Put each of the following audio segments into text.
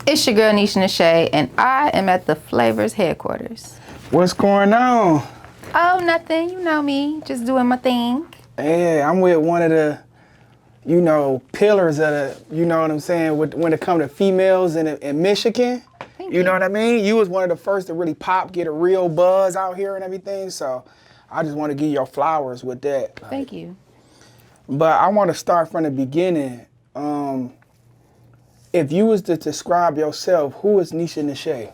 It's your girl Nisha Nay, and I am at the Flavors headquarters. What's going on? Oh, nothing. You know me, just doing my thing. Hey, I'm with one of the, pillars of the, you know what I'm saying, when it comes to females in Michigan. Thank You know what I mean? You was one of the first to really get a real buzz out here and everything. So I just want to give your flowers with that. Thank you. But I want to start from the beginning. If you was to describe yourself, who is Nisha Nay?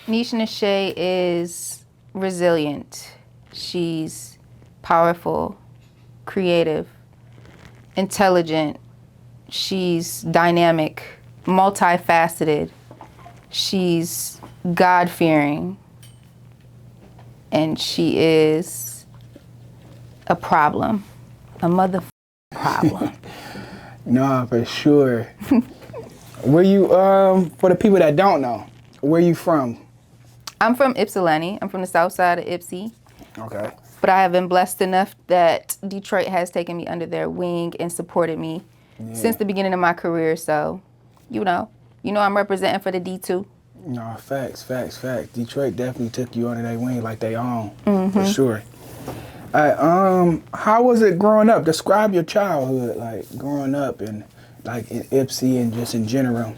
Nisha Nay is resilient. She's powerful, creative, intelligent. She's dynamic, multifaceted. She's God-fearing. And she is a problem, a mother problem. No, for sure. Where you, for the people that don't know, where you from? I'm from Ypsilanti. I'm from the south side of Ypsi. Okay. But I have been blessed enough that Detroit has taken me under their wing and supported me since the beginning of my career. So, you know I'm representing for the D2. No, facts. Detroit definitely took you under their wing like they own, for sure. How was it growing up? Describe your childhood, like growing up in Ypsi and just in general.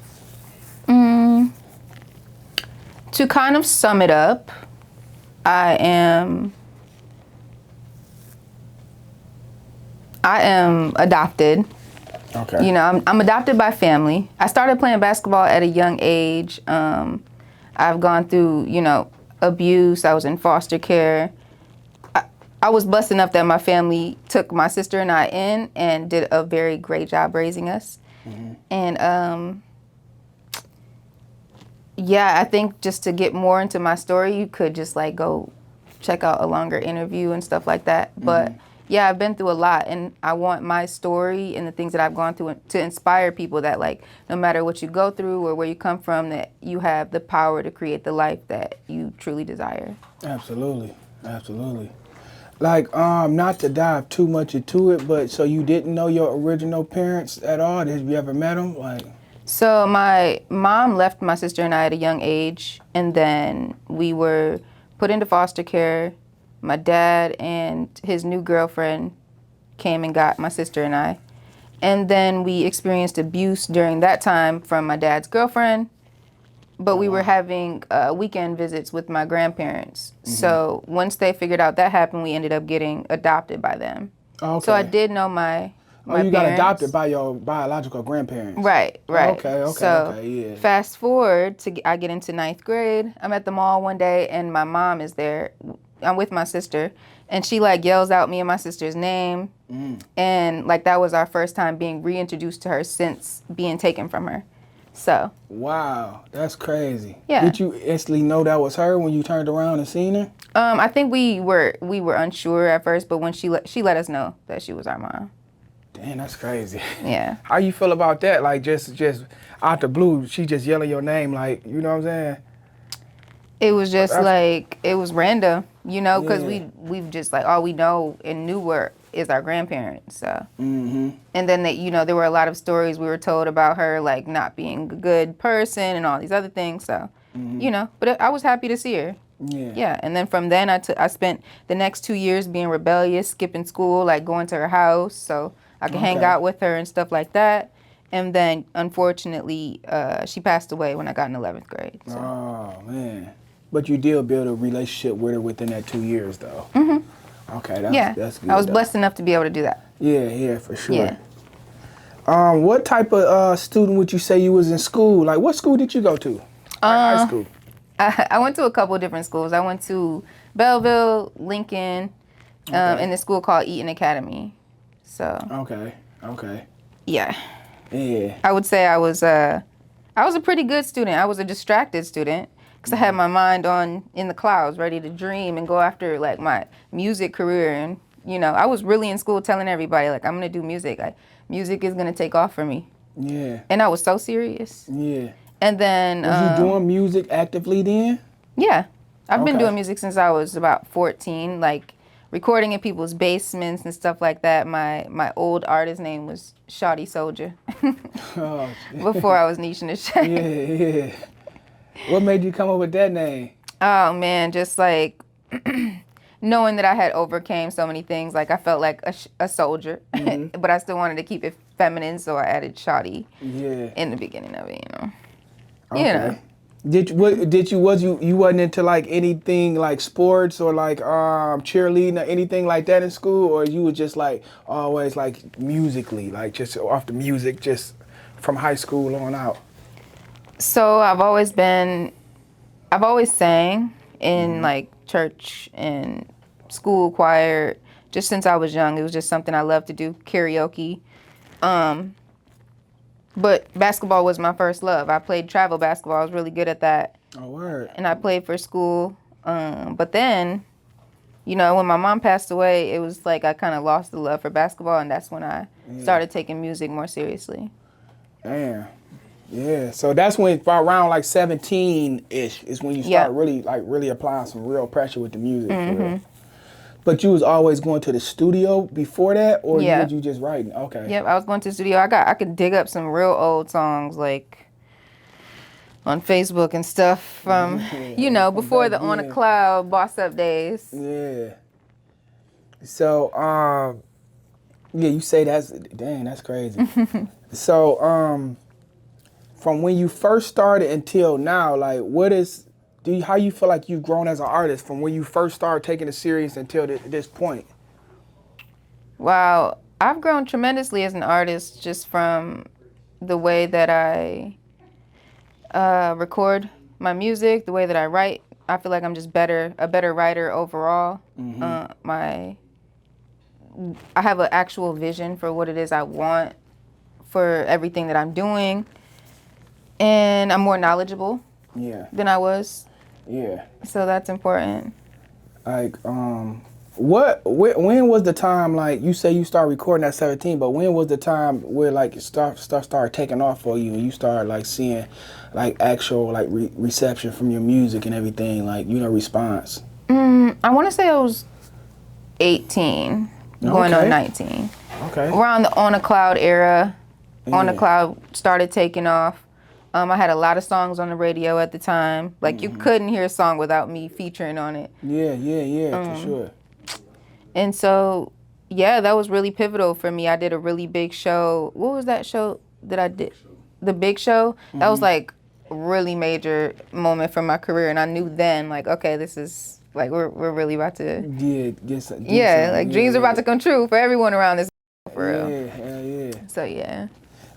To kind of sum it up, I am adopted. Okay. You know, I'm adopted by family. I started playing basketball at a young age. I've gone through, abuse. I was in foster care. I was blessed enough that my family took my sister and I in and did a very great job raising us. And I think just to get more into my story, you could just go check out a longer interview and stuff like that. But yeah, I've been through a lot, and I want my story and the things that I've gone through to inspire people that no matter what you go through or where you come from, that you have the power to create the life that you truly desire. Absolutely. Not to dive too much into it, but so you didn't know your original parents at all? Have you ever met them? So my mom left my sister and I at a young age, and then we were put into foster care. My dad and his new girlfriend came and got my sister and I. And then we experienced abuse during that time from my dad's girlfriend. But we were having weekend visits with my grandparents. So once they figured out that happened, we ended up getting adopted by them. Okay. So I did know my you parents. got adopted by your biological grandparents. Right. Okay, fast forward I get into 9th grade. I'm at the mall one day and my mom is there. I'm with my sister, and she yells out me and my sister's name. And that was our first time being reintroduced to her since being taken from her. So. Wow, that's crazy. Yeah. Did you instantly know that was her when you turned around and seen her? I think we were unsure at first, but when she let us know that she was our mom. Damn, that's crazy. Yeah. How you feel about that? Just out the blue, she just yelling your name, you know what I'm saying? It was just it was random, because we've just all we know and knew is our grandparents. So. And then there were a lot of stories we were told about her, not being a good person and all these other things. So, but I was happy to see her. Yeah. Yeah. And then from then I spent the next 2 years being rebellious, skipping school, going to her house so I could hang out with her and stuff like that. And then unfortunately, she passed away when I got in 11th grade. So. Oh man. But you did build a relationship with her within that 2 years, though. Okay, that's good. I was blessed enough to be able to do that. Yeah, for sure. Yeah. What type of student would you say you was in school? What school did you go to? High school. I went to a couple of different schools. I went to Belleville, Lincoln, in a school called Eaton Academy. So. Okay. Yeah. Yeah. I would say I was a pretty good student. I was a distracted student. Because I had my mind in the clouds, ready to dream and go after my music career. And, I was really in school telling everybody, I'm going to do music. Music is going to take off for me. Yeah. And I was so serious. Yeah. And then. Was you doing music actively then? Yeah. I've been doing music since I was about 14. recording in people's basements and stuff like that. My old artist name was Shawty Soldier Oh, before I was Nisha Nay. yeah, yeah. What made you come up with that name? Oh man, just like knowing that I had overcame so many things. Like I felt like a soldier, but I still wanted to keep it feminine, so I added Shawty in the beginning of it. Okay. You know. You wasn't into like anything like sports or like cheerleading or anything like that in school, or you were just like always like musically, like just off the music, just from high school on out? So I've always sang in like church and school choir just since I was young. It was just something I loved to do, karaoke. But basketball was my first love. I played travel basketball. I was really good at that. Oh, word. And I played for school. But then, when my mom passed away, it was like I kind of lost the love for basketball, and that's when I started taking music more seriously. Damn. Yeah. So that's when around like 17-ish is when you start really applying some real pressure with the music. For real. But you was always going to the studio before that, or was you just writing? Okay. Yep, I was going to the studio. I could dig up some real old songs like on Facebook and stuff from before the On a Cloud Boss Up days. Yeah. So you say that's crazy. So from when you first started until now, like how you feel like you've grown as an artist from when you first started taking it serious until this point? Wow, I've grown tremendously as an artist just from the way that I record my music, the way that I write. I feel like I'm just a better writer overall. I have an actual vision for what it is I want for everything that I'm doing, and I'm more knowledgeable than I was. Yeah. So that's important. Like, when was the time, like, you say you started recording at 17, but when was the time where, like, it started taking off for you and you started, like, seeing, like, actual, like, reception from your music and everything, like, response? I want to say I was 18, going on 19. Okay. Around the On a Cloud era, On a Cloud started taking off. I had a lot of songs on the radio at the time. Like, you couldn't hear a song without me featuring on it. Yeah, for sure. And so, that was really pivotal for me. I did a really big show. What was that show that I did? The Big Show? That was, like, a really major moment for my career. And I knew then, like, okay, this is, like, we're really about to... dreams are about to come true for everyone around this for real. Yeah. So,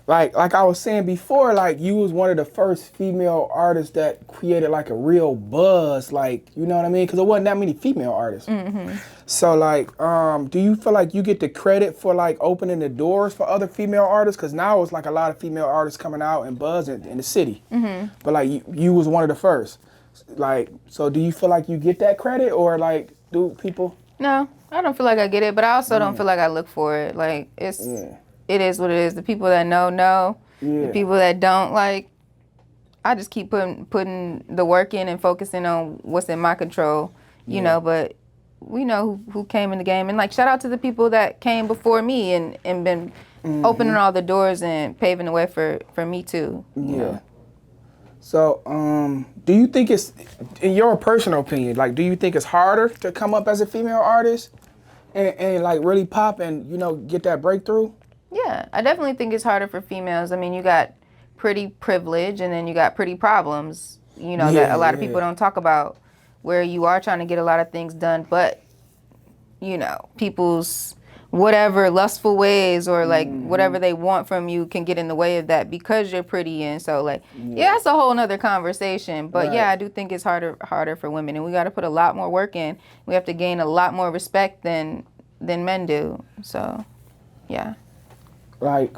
Like I was saying before, like you was one of the first female artists that created like a real buzz, like, you know what I mean? Because there wasn't that many female artists. So like, do you feel like you get the credit for like opening the doors for other female artists? Because now it's like a lot of female artists coming out and buzzing in the city. But like you was one of the first. Like, so do you feel like you get that credit, or like do people? No, I don't feel like I get it, but I also don't feel like I look for it. Like it is what it is. The people that know. The people that don't, like, I just keep putting the work in and focusing on what's in my control, you know, but we know who came in the game. And, like, shout out to the people that came before me and been opening all the doors and paving the way for me, too. You know? So, do you think it's, in your personal opinion, like, do you think it's harder to come up as a female artist and like, really pop and, get that breakthrough? Yeah, I definitely think it's harder for females. I mean, you got pretty privilege and then you got pretty problems, that a lot of people don't talk about, where you are trying to get a lot of things done, but, people's whatever lustful ways or like whatever they want from you can get in the way of that because you're pretty. And so like, that's a whole nother conversation. But I do think it's harder for women, and we got to put a lot more work in. We have to gain a lot more respect than men do. So, yeah. Like,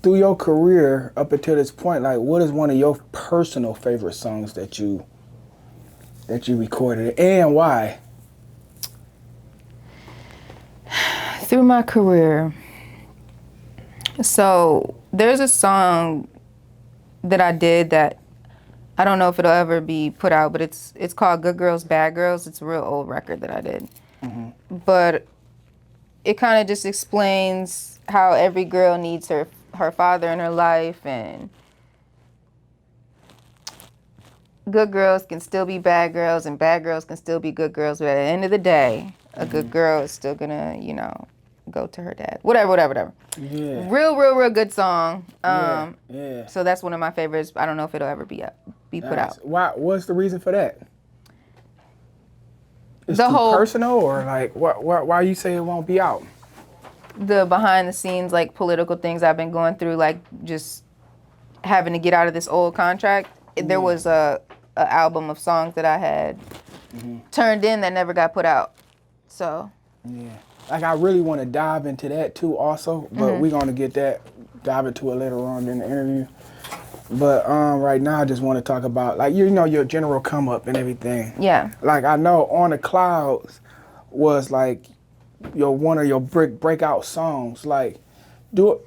through your career up until this point, like, what is one of your personal favorite songs that you recorded, and why? Through my career, so there's a song that I did that I don't know if it'll ever be put out, but it's called Good Girls, Bad Girls. It's a real old record that I did. but it kind of just explains how every girl needs her father in her life, and good girls can still be bad girls and bad girls can still be good girls, but at the end of the day, a good girl is still gonna, go to her dad. Whatever. Yeah. Real good song. Yeah. So that's one of my favorites. I don't know if it'll ever be put out. What's the reason for that? It's The too whole personal, or like why you say it won't be out? The behind the scenes, like, political things I've been going through, like just having to get out of this old contract. There was a album of songs that I had turned in that never got put out. So yeah, like I really want to dive into that too, also. But we're gonna dive into it later on in the interview. But right now, I just want to talk about, like, your general come up and everything. yeah. Like, I know On the Clouds was like one of your breakout songs. Like,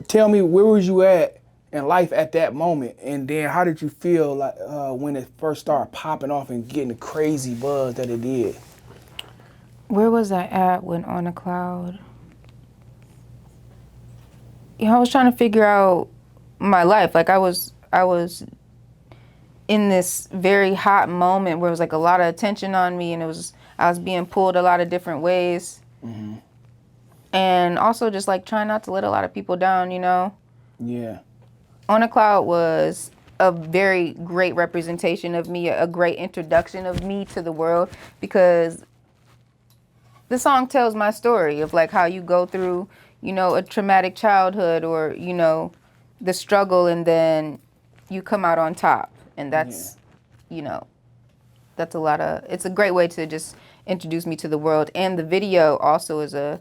tell me, where was you at in life at that moment, and then how did you feel like when it first started popping off and getting the crazy buzz that it did? Where was I at when On a Cloud? I was trying to figure out my life. Like, I was in this very hot moment where it was like a lot of attention on me, and I was being pulled a lot of different ways. And also just like trying not to let a lot of people down, Yeah. On a Cloud was a very great representation of me, a great introduction of me to the world, because the song tells my story of like how you go through, a traumatic childhood, or, the struggle, and then you come out on top. And that's, that's it's a great way to just introduce me to the world. And the video also is a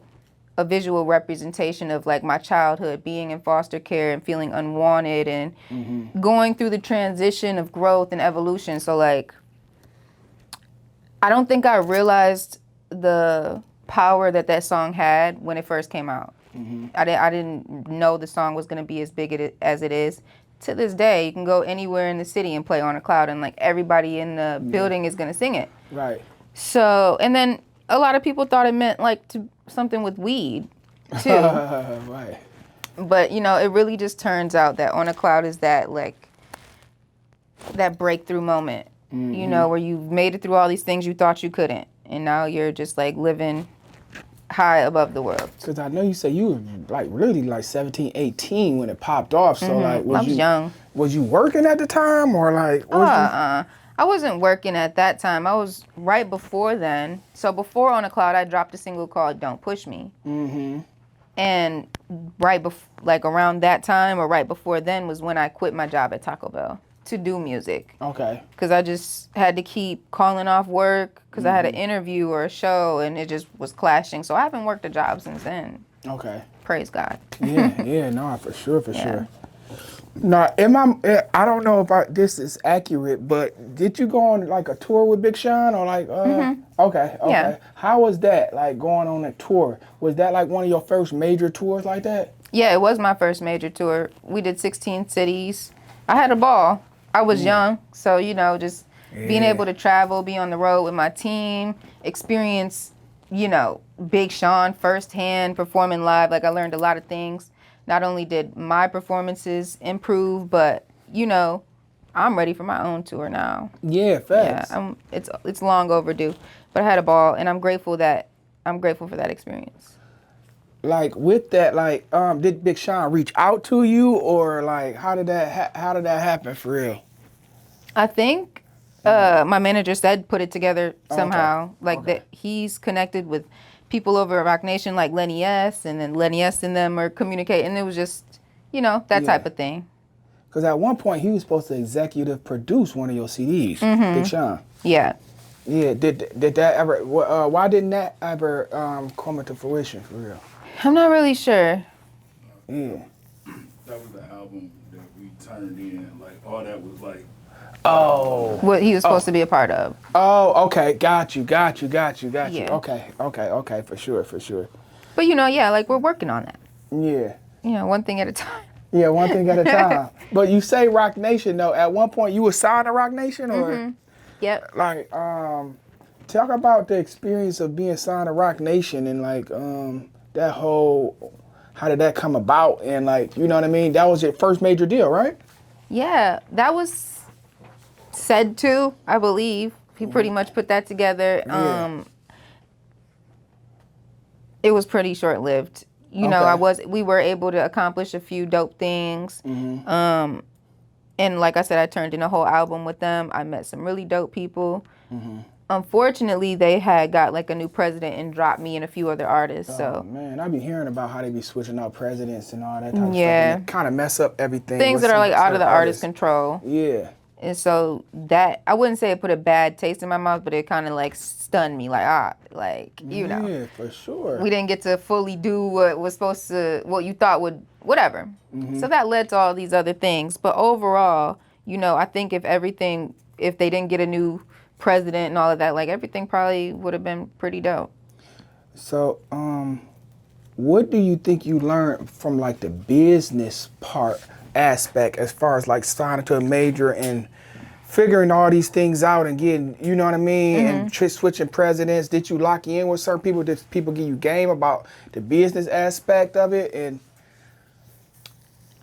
visual representation of like my childhood, being in foster care and feeling unwanted, and going through the transition of growth and evolution. So like, I don't think I realized the power that song had when it first came out. I didn't know the song was going to be as big as it is. To this day, you can go anywhere in the city and play On a Cloud, and like everybody in the building is going to sing it. Right. So, and then a lot of people thought it meant like something with weed too. Right. But it really just turns out that On a Cloud is that like that breakthrough moment, where you've made it through all these things you thought you couldn't, and now you're just like living high above the world. Because I know you say you were like really like 17, 18 when it popped off. So like, I was young. Was you working at the time, or like? I wasn't working at that time. I was right before then. So before On a Cloud, I dropped a single called "Don't Push Me." And right like around that time, or right before then, was when I quit my job at Taco Bell to do music. Okay. Because I just had to keep calling off work because I had an interview or a show, and it just was clashing. So I haven't worked a job since then. Okay. Praise God. Yeah, no, for sure. Now, I don't know if this is accurate, but did you go on like a tour with Big Sean, or like? Okay. Yeah. How was that, like going on a tour? Was that like one of your first major tours like that? Yeah, it was my first major tour. We did 16 cities. I had a ball. I was young, so just being able to travel, be on the road with my team, experience, Big Sean firsthand, performing live. Like, I learned a lot of things. Not only did my performances improve, but I'm ready for my own tour now. Yeah, facts. Yeah, it's long overdue, but I had a ball, and I'm grateful for that experience. Like with that, like did Big Sean reach out to you, or like how did that happen for real? I think my manager said put it together somehow. Like that he's connected with people over at Rock Nation, like Lenny S, and then Lenny S and them are communicating. It was just, that type of thing. Because at one point he was supposed to executive produce one of your CDs, Big Sean. Yeah. Yeah. Did that ever? Why didn't that ever come into fruition for real? I'm not really sure. Yeah. That was the album that we turned in. Like all that was like. Oh. What he was supposed to be a part of. Oh, okay. Got you. Yeah. Okay. For sure. But like we're working on that. Yeah. One thing at a time. Yeah, one thing at a time. But you say Rock Nation though. At one point you were signed to Rock Nation, or Yep. like Talk about the experience of being signed to Rock Nation and like that whole, how did that come about? And like, you know what I mean? That was your first major deal, right? Yeah, that was said to, I believe. He pretty much put that together. Yeah. It was pretty short-lived. You know, Okay. we were able to accomplish a few dope things. Mm-hmm. And like I said, I turned in a whole album with them. I met some really dope people. Mm-hmm. Unfortunately, they had got like a new president and dropped me and a few other artists. Oh So man, I be hearing about how they be switching out presidents and all that type of stuff. yeah, And kind of mess up everything. things with that are like some out of the certain artist's control. Yeah. And so that, I wouldn't say it put a bad taste in my mouth, but it kind of like stunned me. Like, you know. Yeah, for sure. We didn't get to fully do what was supposed to, what you thought would, whatever. Mm-hmm. So that led to all these other things. But overall, you know, I think if they didn't get a new president and all of that, like everything probably would have been pretty dope. So, what do you think you learned from like the business part aspect as far as like signing to a major and figuring all these things out and getting, you know what I mean, and switching presidents? Did you lock in with certain people? Did people give you game about the business aspect of it? And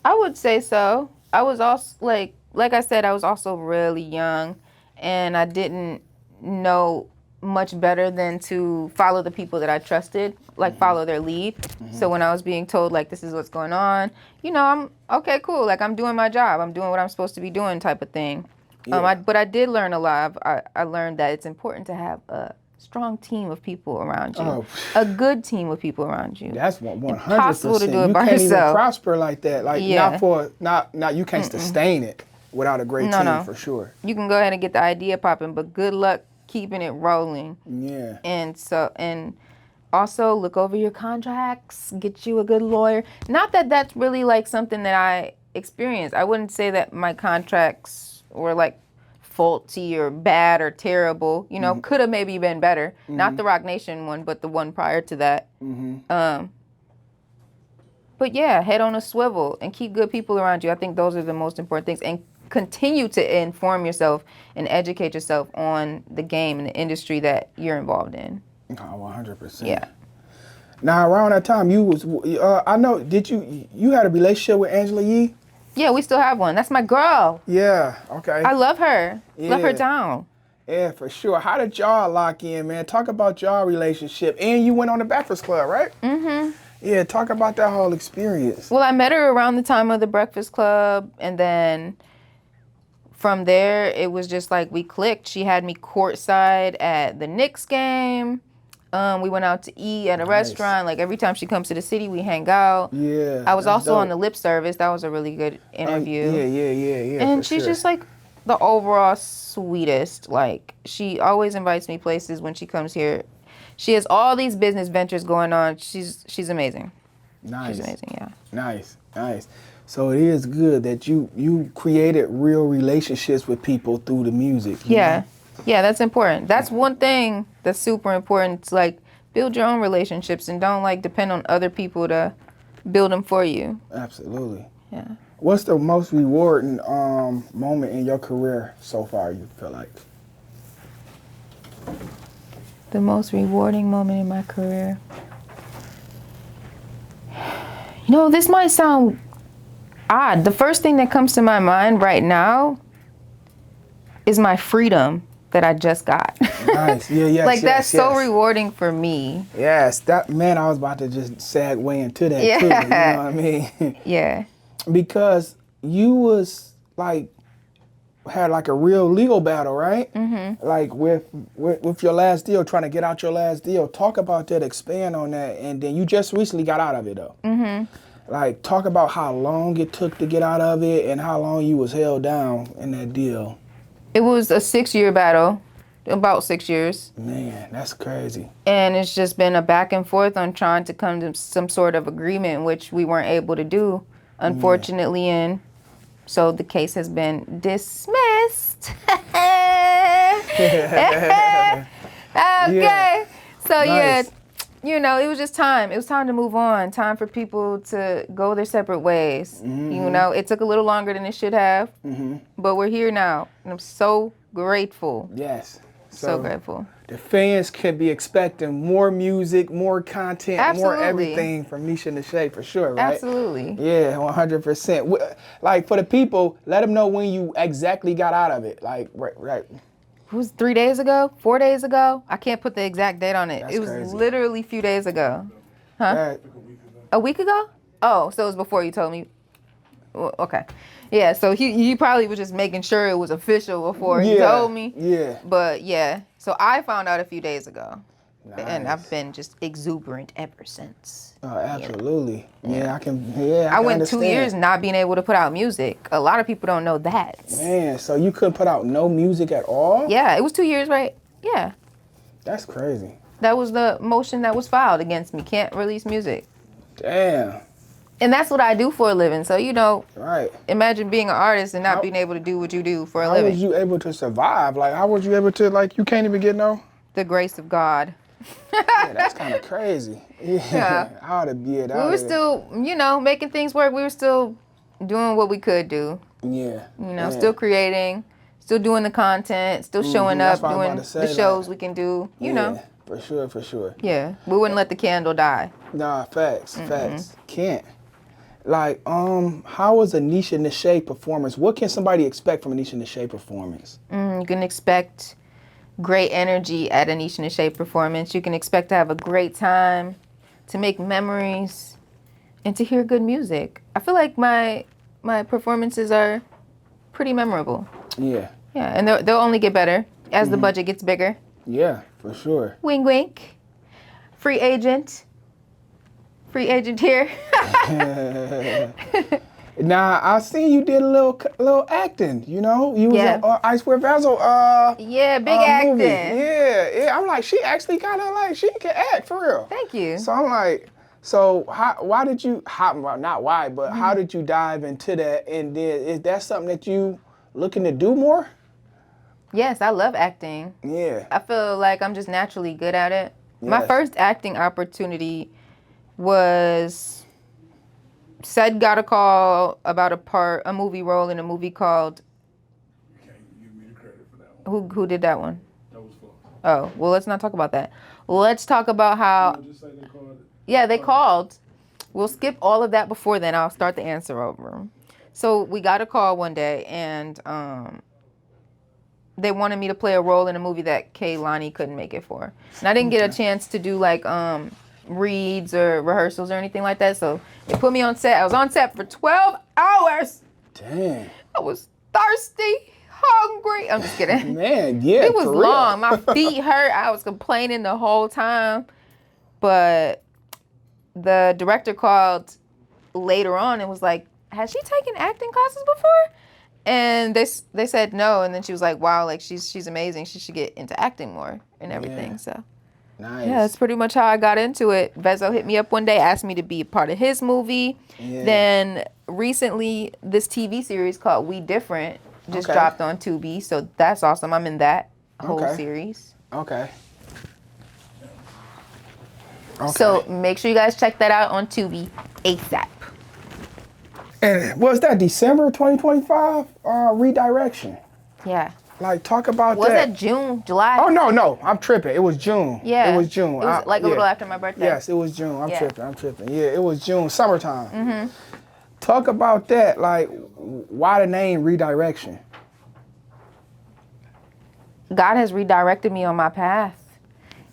I would say so. I was also like I said, I was also really young and I didn't know much better than to follow the people that I trusted, like follow their lead. So when I was being told like this is what's going on, you know, I'm okay, cool. Like I'm doing my job. I'm doing what I'm supposed to be doing type of thing. Yeah. But I did learn a lot. I learned that it's important to have a strong team of people around you, a good team of people around you. that's 100%. Impossible to do it you by can't even yourself. prosper like that. Like Yeah. not you can't sustain it without a great No, team no. for sure. You can go ahead and get the idea popping, but good luck keeping it rolling. Yeah. And also look over your contracts, get you a good lawyer. Not that that's really like something that I experienced. I wouldn't say that my contracts were like faulty or bad or terrible. You know, could have maybe been better. Not the Rock Nation one, but the one prior to that. But yeah, head on a swivel and keep good people around you. I think those are the most important things. And continue to inform yourself and educate yourself on the game and the industry that you're involved in. Oh, 100%. Yeah. Now around that time, you was I know. Did you had a relationship with Angela Yee? Yeah, we still have one. That's my girl. Yeah. Okay. I love her. Love her Yeah. down. Yeah, for sure. How did y'all lock in, man? Talk about y'all relationship. And you went on the Breakfast Club, right? Mm-hmm. Yeah. Talk about that whole experience. Well, I met her around the time of the Breakfast Club, and then from there, it was just like we clicked. She had me courtside at the Knicks game. We went out to eat at a restaurant. Like every time she comes to the city, we hang out. Yeah. I was that's also dope. on the lip service. That was a really good interview. Yeah. And for she's sure. just like the overall sweetest. Like she always invites me places when she comes here. She has all these business ventures going on. She's amazing. Nice. She's amazing, yeah. Nice. So it is good that you created real relationships with people through the music. you Yeah. know? Yeah, that's important. That's one thing that's super important. It's like build your own relationships and don't like depend on other people to build them for you. Absolutely. Yeah. What's the most rewarding moment in your career so far, you feel like? The most rewarding moment in my career. You know, this might sound odd. The first thing that comes to my mind right now is my freedom that I just got. Nice. Yeah, yes. Like that's so yes. rewarding for me. Yes, that man, I was about to just segue into that too. You know what I mean? Yeah. Because you was like had like a real legal battle, right? Mm-hmm. Like with your last deal, trying to get out your last deal. Talk about that, expand on that, and then you just recently got out of it though. Mm-hmm. Like talk about how long it took to get out of it and how long you was held down in that deal. It was a 6-year battle, about 6 years. Man, that's crazy. And it's just been a back and forth on trying to come to some sort of agreement, which we weren't able to do, unfortunately. And so the case has been dismissed. Okay. So yeah, Nice. you know, it was just time. It was time to move on. Time for people to go their separate ways. You know, it took a little longer than it should have, but we're here now. And I'm so grateful. Yes. So grateful. The fans can be expecting more music, more content, more everything from Nisha Neshae for sure, right? Absolutely. Yeah, 100%. Like for the people, let them know when you exactly got out of it. Like, right. It was 3 days ago, 4 days ago. I can't put the exact date on it. That's it was crazy. literally a few days ago. Huh? That, A week ago? Oh, so it was before you told me. Well, okay. Yeah, so he probably was just making sure it was official before he told me. Yeah. But yeah, so I found out a few days ago. Nice. And I've been just exuberant ever since. Oh, absolutely. Yeah. I can I went understand. 2 years not being able to put out music. A lot of people don't know that. Man, so you couldn't put out no music at all? Yeah, it was 2 years, right? Yeah. That's crazy. That was the motion that was filed against me. Can't release music. Damn. And that's what I do for a living. So, Right. imagine being an artist and not being able to do what you do for a living. How was you able to survive? Like, how was you able to, like, you can't even get no? The grace of God. Yeah, that's kind of crazy. Yeah. I ought to be it. We were still, making things work. We were still doing what we could do. Yeah. Still creating, still doing the content, still showing up, That's what I'm doing about to say, the shows we can do, Yeah, for sure. Yeah, we wouldn't let the candle die. Nah, facts. Can't. Like, how was a Nisha Neshae performance? What can somebody expect from a Nisha Neshae performance? You can expect great energy at a Nisha Nay performance. You can expect to have a great time, to make memories, and to hear good music. I feel like my performances are pretty memorable. Yeah. Yeah, and they'll only get better as the budget gets bigger. Yeah, for sure. Wink, wink. Free agent. Free agent here. Now, I seen you did a little acting, You was in Icewear Vessel. Yeah, big acting. Movie. Yeah. I'm like, she actually kind of like, she can act for real. Thank you. So I'm like, why did you, not why, but how did you dive into that? And then, is that something that you looking to do more? Yes, I love acting. Yeah. I feel like I'm just naturally good at it. Yes. My first acting opportunity was got a call about a movie role in a movie called. You can't give me the credit for that one. Who did that one? That was false. Oh, well, let's not talk about that. Let's talk about how. Just say they called it. Yeah, they called. We'll skip all of that before then. I'll start the answer over. So we got a call one day, and they wanted me to play a role in a movie that Kaylani couldn't make it for. And I didn't get a chance to do like reads or rehearsals or anything like that. So they put me on set. I was on set for 12 hours. Damn. I was thirsty, hungry. I'm just kidding. Man, yeah. It was for real. long. My feet hurt. I was complaining the whole time. But the director called later on and was like, has she taken acting classes before? And they said no. And then she was like, wow, like she's amazing. She should get into acting more and everything. Yeah. So Nice. yeah, that's pretty much how I got into it. Vezo hit me up one day, asked me to be a part of his movie. Yeah. Then recently, this TV series called We Different just dropped on Tubi. So that's awesome. I'm in that whole series. Okay. So make sure you guys check that out on Tubi ASAP. And was that December 2025 redirection? Yeah. Like, talk about Was that. that June, July? Oh, no. I'm tripping. It was June. Yeah. It was June. It was like a little after my birthday. Yes, it was June. I'm tripping. Yeah, it was June, summertime. Mm-hmm. Talk about that. Like, why the name Redirection? God has redirected me on my path.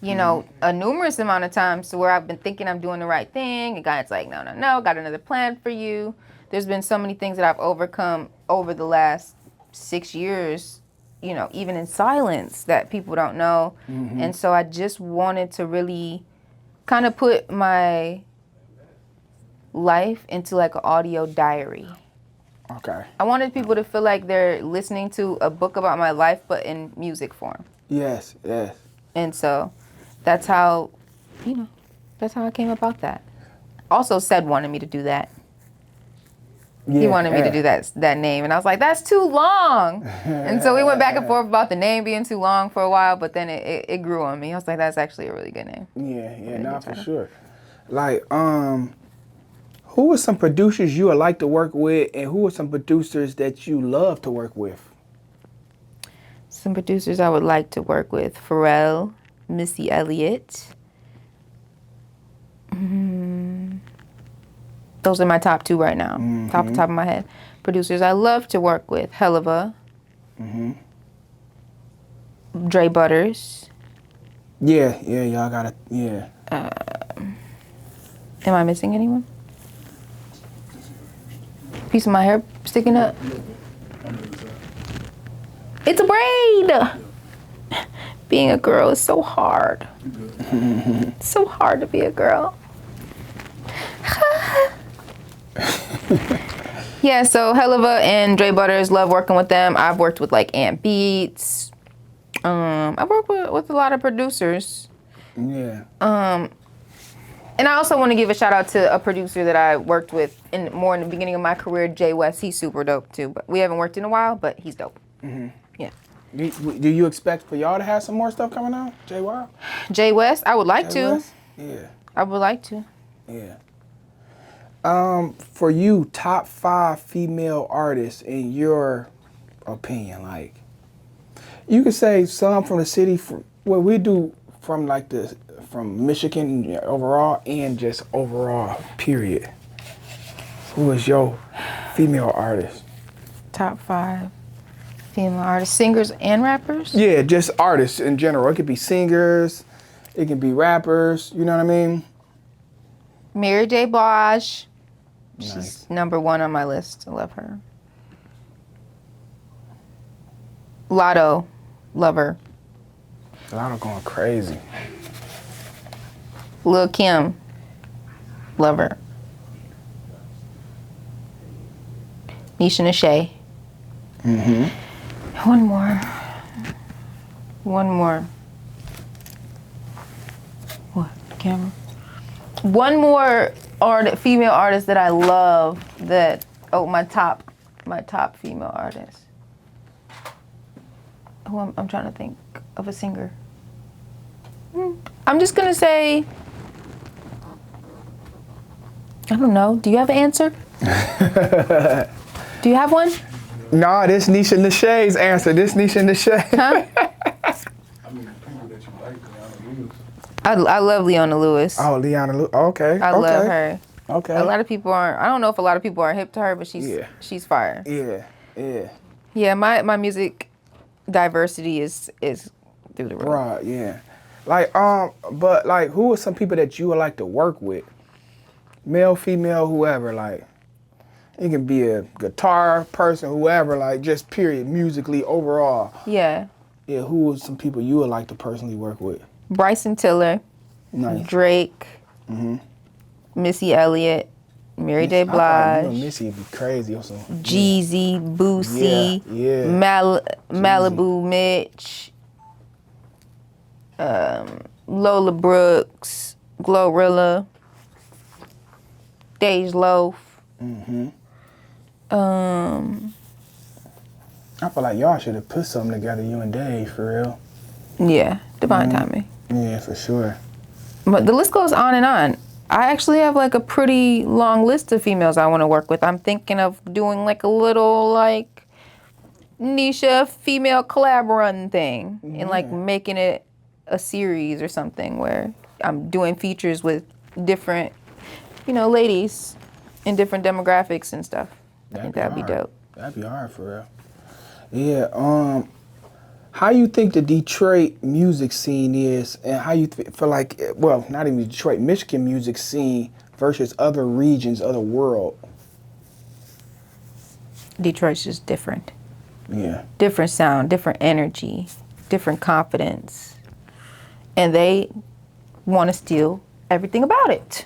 You know, a numerous amount of times to where I've been thinking I'm doing the right thing. And God's like, no, got another plan for you. There's been so many things that I've overcome over the last 6 years, you know, even in silence that people don't know. Mm-hmm. And so I just wanted to really kind of put my life into like an audio diary. Okay. I wanted people to feel like they're listening to a book about my life, but in music form. Yes. And so that's how, that's how I came about that. Also, Sed wanted me to do that. Yeah, he wanted me to do that name. And I was like, that's too long. And so we went back and forth about the name being too long for a while, but then it grew on me. I was like, that's actually a really good name. Yeah, not for sure. Like, who are some producers you would like to work with, and who are some producers that you love to work with? Some producers I would like to work with: Pharrell, Missy Elliott. Those are my top 2 right now, off the top of my head. Producers I love to work with: Helluva, Dre Butters. Yeah, y'all gotta, yeah. Am I missing anyone? Piece of my hair sticking up. It's a braid. Being a girl is so hard. It's so hard to be a girl. Yeah, so Helluva and Dre Butters, love working with them. I've worked with like Ant Beats. I've worked with a lot of producers. Yeah. And I also want to give a shout out to a producer that I worked with in the beginning of my career, Jay West. He's super dope too. But we haven't worked in a while, but he's dope. Yeah. Do you expect for y'all to have some more stuff coming out, Jay Wild? Jay West, I would like to. West? Yeah. I would like to. Yeah. For you, top 5 female artists in your opinion, like you could say some from the city, we do from from Michigan overall and just overall, period. Who is your female artist? Top 5 female artists, singers and rappers? Yeah, just artists in general. It could be singers, it can be rappers, you know what I mean? Mary J. Blige. Nice. She's number 1 on my list. I love her. Lotto. Love her. Lotto going crazy. Lil' Kim. Love her. Nisha Nay. One more. What? Camera? One more female artist that I love my top female artist. Who I'm trying to think of a singer. I'm just gonna say, I don't know. Do you have an answer? Do you have one? Nah, this Nisha Neshae's answer. This Nisha Nay. Huh? I mean, people that you like, Leona Lewis. I love Leona Lewis. Oh, Leona Lewis. Okay. I love her. Okay. A lot of people aren't. I don't know if a lot of people are hip to her, but she's fire. Yeah. Yeah, my music diversity is through the roof. Right. Yeah. Like but like, who are some people that you would like to work with? Male, female, whoever. Like, it can be a guitar person, whoever. Like, just period, musically overall. Yeah. Yeah. Who are some people you would like to personally work with? Bryson Tiller. Nice. Drake. Missy Elliott. Mary J. Blige. Missy would be crazy also. Jeezy, Boosie, Yeah. Malibu Mitch, Lola Brooks, Glorilla, Dej Loaf. I feel like y'all should have put something together, you and Dave, for real. Yeah, divine timing. Yeah, for sure. But the list goes on and on. I actually have like a pretty long list of females I want to work with. I'm thinking of doing like a little like Neisha female collab run thing and like making it a series or something where I'm doing features with different, ladies in different demographics and stuff. I think that'd be dope. That'd be hard for real. Yeah. How you think the Detroit music scene is, and how you feel like, well, not even Detroit, Michigan music scene versus other regions of the world? Detroit's just different. Yeah. Different sound, different energy, different confidence. And they want to steal everything about it.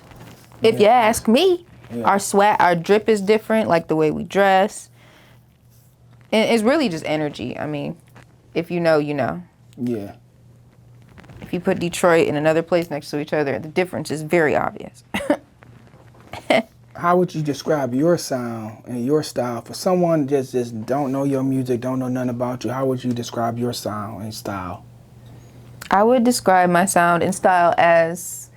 If you ask me, our our drip is different, like the way we dress. And it's really just energy. I mean, if you know, you know. Yeah. If you put Detroit and another place next to each other, the difference is very obvious. How would you describe your sound and your style for someone just don't know your music, don't know nothing about you? How would you describe your sound and style? I would describe my sound and style as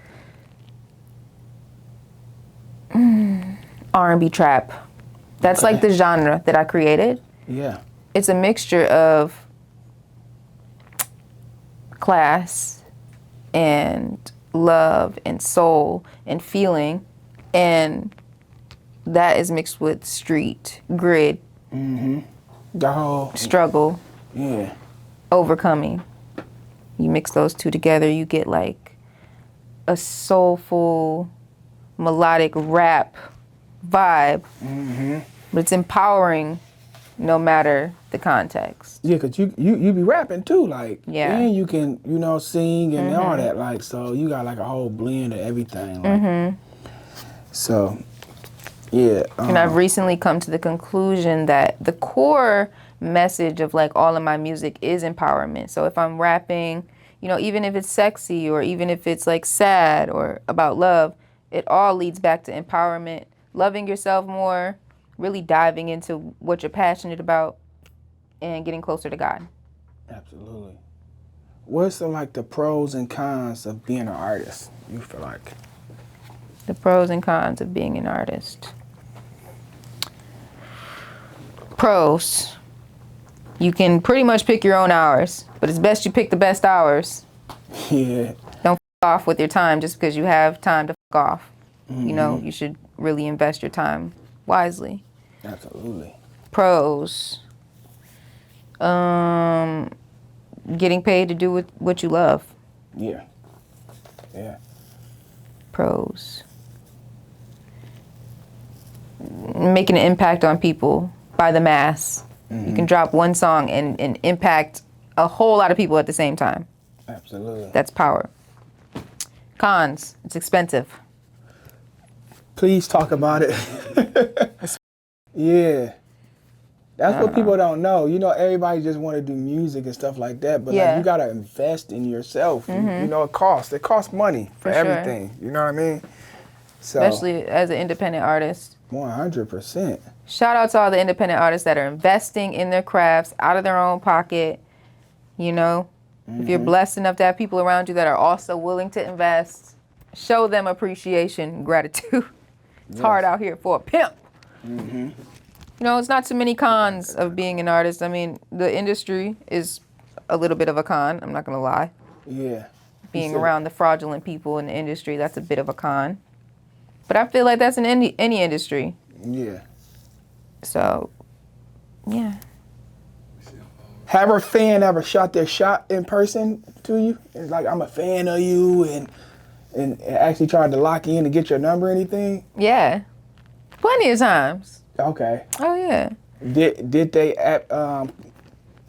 R&B trap. That's like the genre that I created. Yeah. It's a mixture of class and love and soul and feeling, and that is mixed with street grit, The whole struggle, yeah. overcoming. You mix those two together, you get like a soulful, melodic rap vibe, but it's empowering no matter the context. Yeah, cause you be rapping too, like Yeah. and you can sing and all that, like so you got like a whole blend of everything, like so yeah. And I've recently come to the conclusion that the core message of like all of my music is empowerment. So if I'm rapping, even if it's sexy or even if it's like sad or about love, it all leads back to empowerment, loving yourself more, really diving into what you're passionate about, and getting closer to God. Absolutely. What's the pros and cons of being an artist? You feel like The pros and cons of being an artist. Pros. You can pretty much pick your own hours, but it's best you pick the best hours. yeah, Don't f off with your time just because you have time to f off. You should really invest your time wisely. absolutely. Pros. Getting paid to do what you love. Yeah, yeah. Pros. Making an impact on people by the mass. You can drop one song and impact a whole lot of people at the same time. Absolutely. That's power. Cons. It's expensive. Please talk about it. Yeah. That's what people don't know. Everybody just want to do music and stuff like that, but Yeah. you got to invest in yourself. It costs. It costs money for sure. everything. You know what I mean? So, Especially as an independent artist. 100%. Shout out to all the independent artists that are investing in their crafts out of their own pocket. If you're blessed enough to have people around you that are also willing to invest, show them appreciation, gratitude. It's hard out here for a pimp. It's not too many cons of being an artist. I mean, the industry is a little bit of a con. I'm not going to lie. Yeah. Being around the fraudulent people in the industry, that's a bit of a con. But I feel like that's in any industry. Yeah. So, yeah. Have a fan ever shot their shot in person to you? It's like, I'm a fan of you, and actually tried to lock you in to get your number or anything? Yeah. Plenty of times. Okay. Oh, yeah. Did they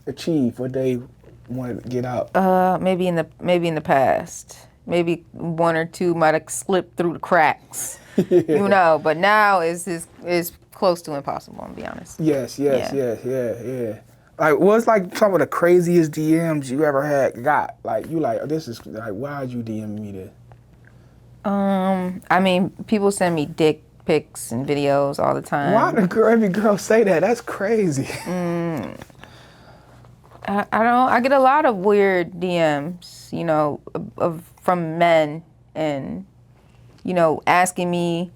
achieve what they wanted to get out? Maybe in the past. Maybe one or two might have slipped through the cracks. But now is close to impossible, I'm be honest. Yes. Like, what's like some of the craziest DMs you ever got? Like, this is like, why'd you DM me this? I mean, people send me dick pics and videos all the time. Why did every girl say that? That's crazy. I get a lot of weird DMs, from men and, asking me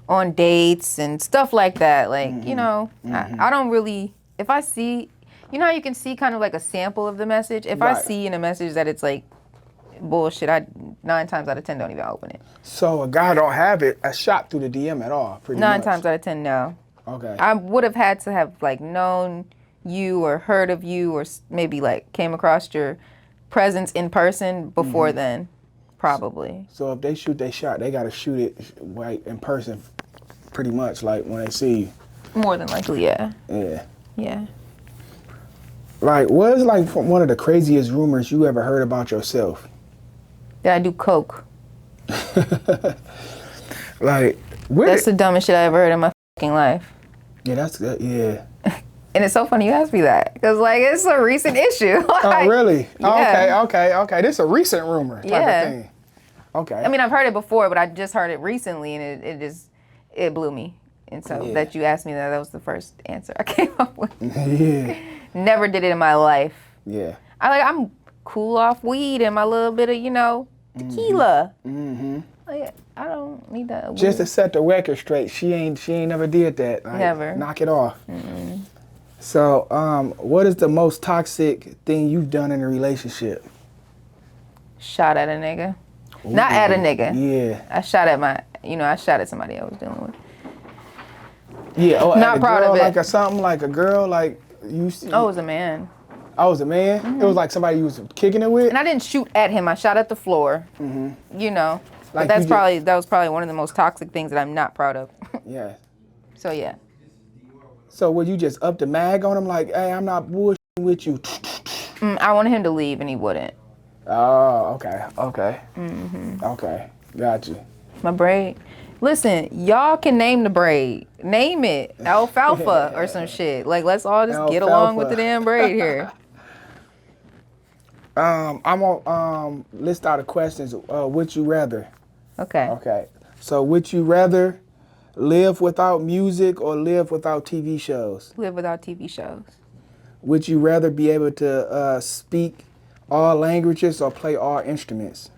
on dates and stuff like that. Like, I don't really, if I see, how you can see kind of like a sample of the message? If I see in a message that it's like bullshit, 9 times out of 10 don't even open it. So a guy don't have a shot through the DM at all, pretty much? 9 times out of 10, no. Okay. I would have had to have like known you or heard of you or maybe like came across your presence in person before then, probably. So if they shoot their shot, they got to shoot it right in person, pretty much, like when they see you. More than likely, yeah. Yeah. Yeah. Like, what is like one of the craziest rumors you ever heard about yourself? That I do coke. Like, that's the dumbest shit I ever heard in my fucking life. Yeah, that's good. Yeah. And it's so funny you asked me that because like it's a recent issue. Like, oh, really? Yeah. Okay. This is a recent rumor type of thing. Okay. I mean, I've heard it before, but I just heard it recently, and it blew me. And so that you asked me that was the first answer I came up with. Yeah. Never did it in my life. Yeah. I'm cool off weed and my little bit of tequila. Like, I don't need that. Just to set the record straight, she ain't never did that. Like, never. Knock it off. So, what is the most toxic thing you've done in a relationship? Shot at a nigga. Not at a nigga. Yeah. I shot at somebody I was dealing with. Yeah. Oh, Not at a proud girl, of it. Like something like a girl, like you see. Oh, it was a man. I was a man. It was like somebody you was kicking it with. And I didn't shoot at him. I shot at the floor. You know. Like But that was probably one of the most toxic things that I'm not proud of. Yeah. So yeah. So would you just up the mag on him like, hey, I'm not bullshitting with you? I wanted him to leave and he wouldn't. Oh, okay. Okay. Okay. Got you. My braid. Listen, y'all can name the braid. Name it. Alfalfa or some shit. Like, let's all just get along with the damn braid here. I'm gonna list out the questions. Would you rather? Okay. Okay. So would you rather live without music or live without TV shows? Live without TV shows. Would you rather be able to speak all languages or play all instruments?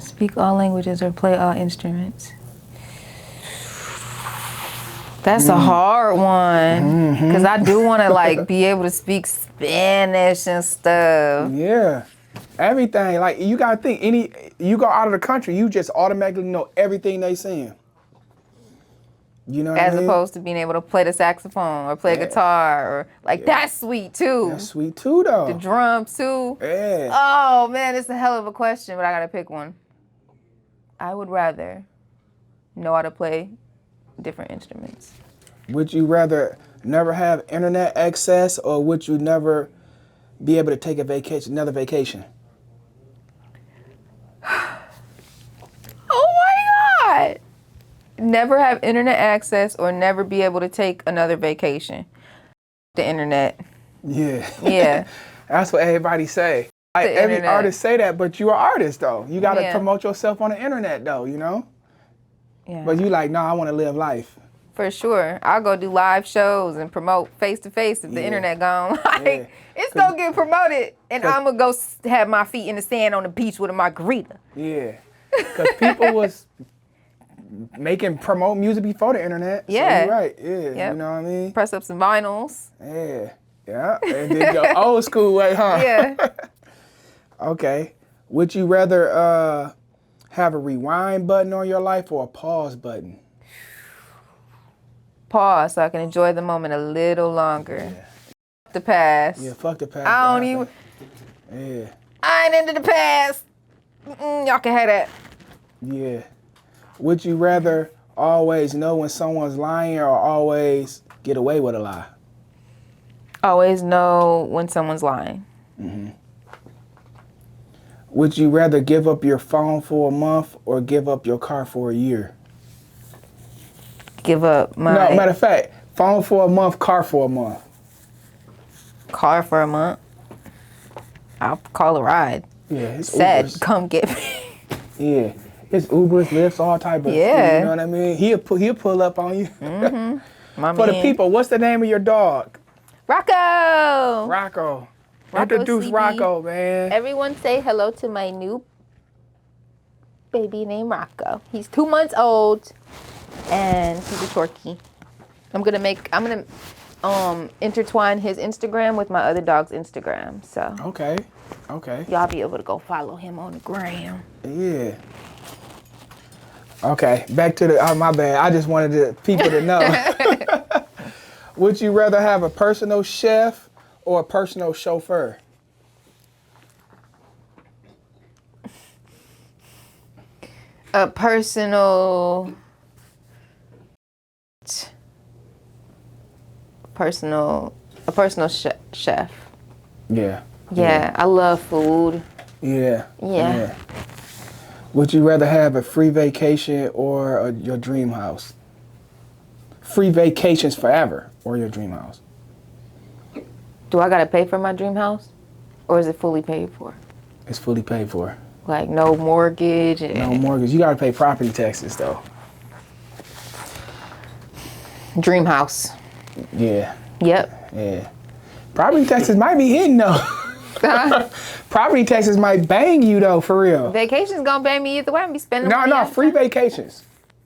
Speak all languages or play all instruments. That's a hard one. Because I do want to, like, be able to speak Spanish and stuff. Yeah. Everything. Like, you got to think, you go out of the country, you just automatically know everything they saying. You know what I As mean? opposed to being able to play the saxophone or play guitar or, like, that's sweet, too. That's sweet, too, though. The drums, too. Yeah. Oh, man, it's a hell of a question, but I got to pick one. I would rather know how to play different instruments. Would you rather never have internet access or would you never be able to take another vacation? Oh my God! Never have internet access or never be able to take another vacation. The internet. Yeah. Yeah. That's what everybody say. Like, every internet. artist say that, but you're an artist, though. You got to Yeah. promote yourself on the internet, though, you know? Yeah. But you like, no, I want to live life. For sure. I'll go do live shows and promote face-to-face if the internet gone. Like, it's going to get promoted, and I'm going to go have my feet in the sand on the beach with a margarita. Yeah. Because people was promote music before the internet. Yeah. So you're right. Yeah. Yep. You know what I mean? Press up some vinyls. Yeah. Yeah. And then go old school way, huh? Yeah. Okay. Would you rather have a rewind button on your life or a pause button? Pause so I can enjoy the moment a little longer. Yeah. The past. Yeah, fuck the past. I don't even. Yeah. I ain't into the past. Y'all can have that. Yeah. Would you rather always know when someone's lying or always get away with a lie? Always know when someone's lying. Would you rather give up your phone for a month or give up your car for a year? Give up my No, matter of fact, phone for a month, car for a month. car for a month. I'll call a ride. Yeah, it's Said, Ubers. come get me. Yeah, it's Ubers, Lyfts, all type of. Yeah. You know what I mean? He'll pull up on you. My For the man. people, what's the name of your dog? Rocco. Rocco. Rocco Introduce Sleepy. Rocco, man. Everyone say hello to my new baby named Rocco. He's 2 months old and he's a Torquay. I'm gonna intertwine his Instagram with my other dog's Instagram. So Okay. y'all be able to go follow him on the gram. Yeah. Okay, back to the, my bad. I just wanted the people to know. Would you rather have a personal chef or a personal chauffeur? A personal chef. Yeah. Yeah, I love food. Yeah. Yeah. Would you rather have a free vacation or your dream house? Free vacations forever or your dream house? Do I gotta pay for my dream house? Or is it fully paid for? It's fully paid for. Like no mortgage? No mortgage. You gotta pay property taxes though. Dream house. Yeah. Yep. Yeah. Property taxes might be hitting though. Property taxes might bang you though, for real. Vacation's gonna pay me either way. I'm gonna be spending money No, out of free town. vacations.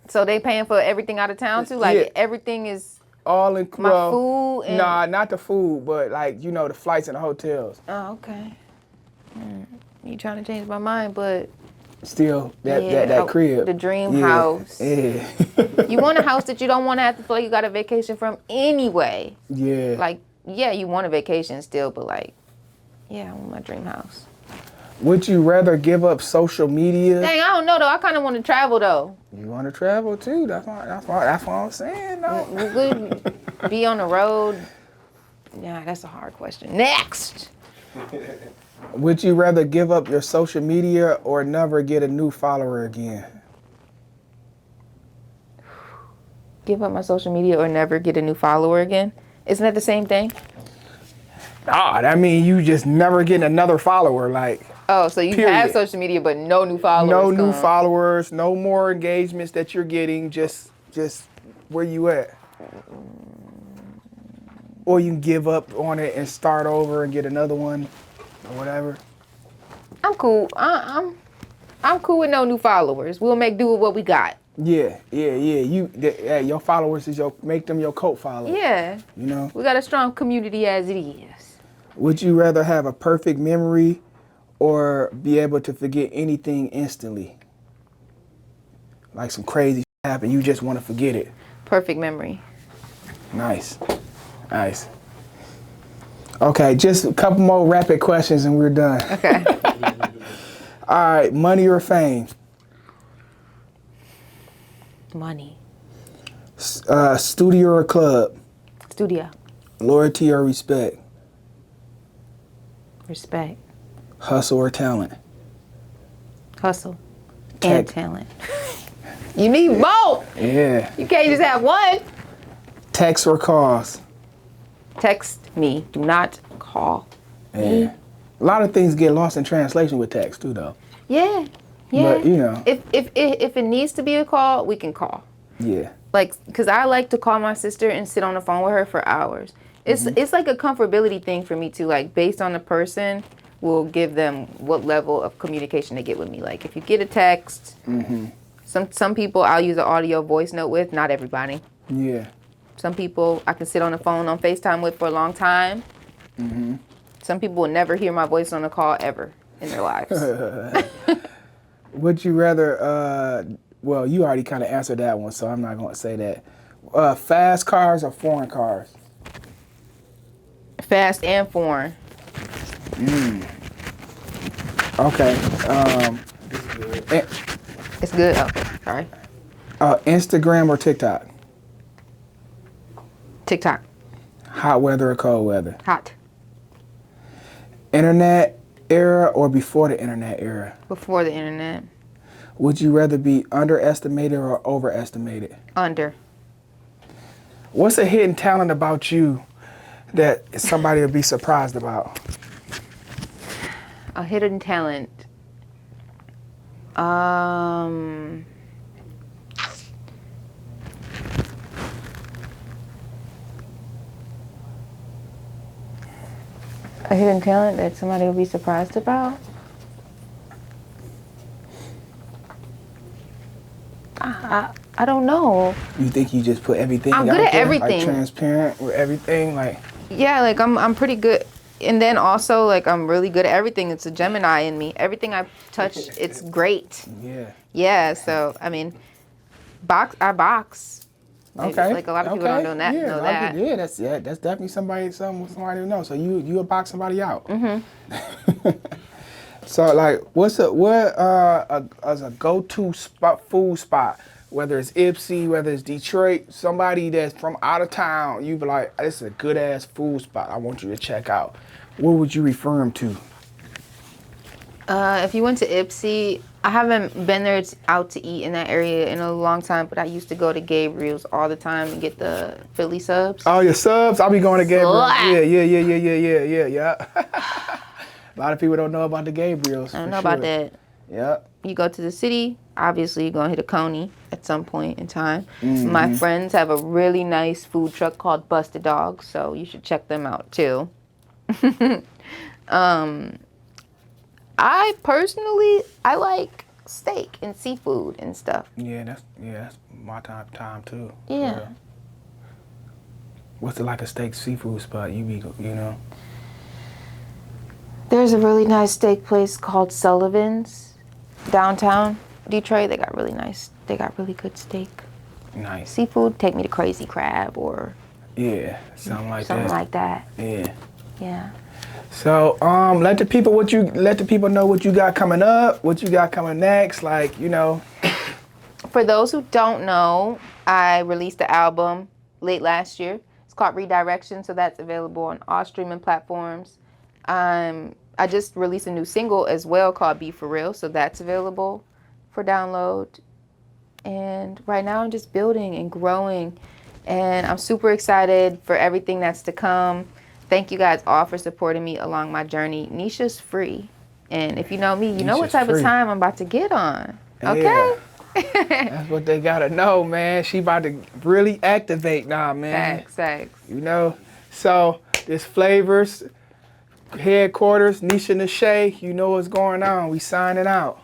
So they paying for everything out of town too? Like Yeah. everything is all in. My food and... Nah, not the food, but like the flights and the hotels. Oh, okay. You trying to change my mind, but still that crib. The dream house. Yeah. You want a house that you don't want to have to feel like you got a vacation from anyway. Yeah. Like, yeah, you want a vacation still, but like, yeah, I want my dream house. Would you rather give up social media? Dang, I don't know though. I kind of want to travel though. You want to travel too? That's what I'm saying though. We could be on the road. Yeah, that's a hard question. Next. Would you rather give up your social media or never get a new follower again? Give up my social media or never get a new follower again? Isn't that the same thing? Nah, that means you just never getting another follower. Like, oh, so you have social media but no new followers? No new followers, no more engagements that you're getting. Just where you at? Or you can give up on it and start over and get another one. Or whatever. I'm cool. I'm cool with no new followers. We'll make do with what we got. Yeah. Your followers make them your cult followers. Yeah. We got a strong community as it is. Would you rather have a perfect memory or be able to forget anything instantly? Like some crazy shit happened, you just want to forget it. Perfect memory. Nice. Okay, just a couple more rapid questions and we're done. Okay. All right, money or fame? Money. Studio or club? Studio. Loyalty or respect? Respect. Hustle or talent? Hustle. And talent. You need both. Yeah. You can't just have one. Text or calls? Text me. Do not call me. A lot of things get lost in translation with text too, though. Yeah. But if it needs to be a call, we can call. Yeah. Like, cause I like to call my sister and sit on the phone with her for hours. It's like a comfortability thing for me too. Like, based on the person, will give them what level of communication they get with me. Like, if you get a text, some people I'll use an audio voice note with. Not everybody. Yeah. Some people I can sit on the phone on FaceTime with for a long time. Some people will never hear my voice on a call ever in their lives. Would you rather, well, you already kind of answered that one, so I'm not going to say that. Fast cars or foreign cars? Fast and foreign. Okay. It's good. Okay, sorry. Instagram or TikTok? TikTok. Hot weather or cold weather? Hot. Internet era or before the internet era? Before the internet. Would you rather be underestimated or overestimated? Under. What's a hidden talent about you that somebody would be surprised about? A hidden talent. A hidden talent that somebody would be surprised about? I don't know. You think you just put everything I'm out good at there, everything. like transparent with everything, like? Yeah, like I'm pretty good. And then also, like, I'm really good at everything. It's a Gemini in me. Everything I touch, it's great. Yeah. Yeah, so, I mean, I box. Okay. Like, a lot of people don't know that. Yeah, know that. That's definitely somebody to know. So you would box somebody out. So, like, what as a go-to food spot, whether it's Ipsy, whether it's Detroit, somebody that's from out of town, you be like, this is a good-ass food spot I want you to check out. What would you refer them to? If you went to Ipsy, I haven't been there out to eat in that area in a long time, but I used to go to Gabriel's all the time and get the Philly subs. Oh, your subs? I'll be going to Gabriel's. Yeah. A lot of people don't know about the Gabriel's. I don't know about that. Yeah. You go to the city, obviously you're going to hit a Coney at some point in time. My friends have a really nice food truck called Busted Dog, so you should check them out too. I personally like steak and seafood and stuff. Yeah, that's my time too. Yeah. What's it like a steak seafood spot? You know? There's a really nice steak place called Sullivan's downtown Detroit. They got really good steak. Nice. Seafood, take me to Crazy Crab or Yeah, something like something that. like that. Yeah. Yeah. So, let the people know what you got coming up, what you got coming next, like, you know. For those who don't know, I released the album late last year. It's called Redirection, so that's available on all streaming platforms. I just released a new single as well called Be For Real, so that's available for download. And right now I'm just building and growing, and I'm super excited for everything that's to come. Thank you guys all for supporting me along my journey. Nisha's free, and if you know me, you know what Nisha's type free. of time I'm about to get on. Okay? Yeah. That's what they gotta know, man. She about to really activate now, man. Facts. You know? So, this Flavors, headquarters, Nisha Neshae, you know what's going on. We signing out.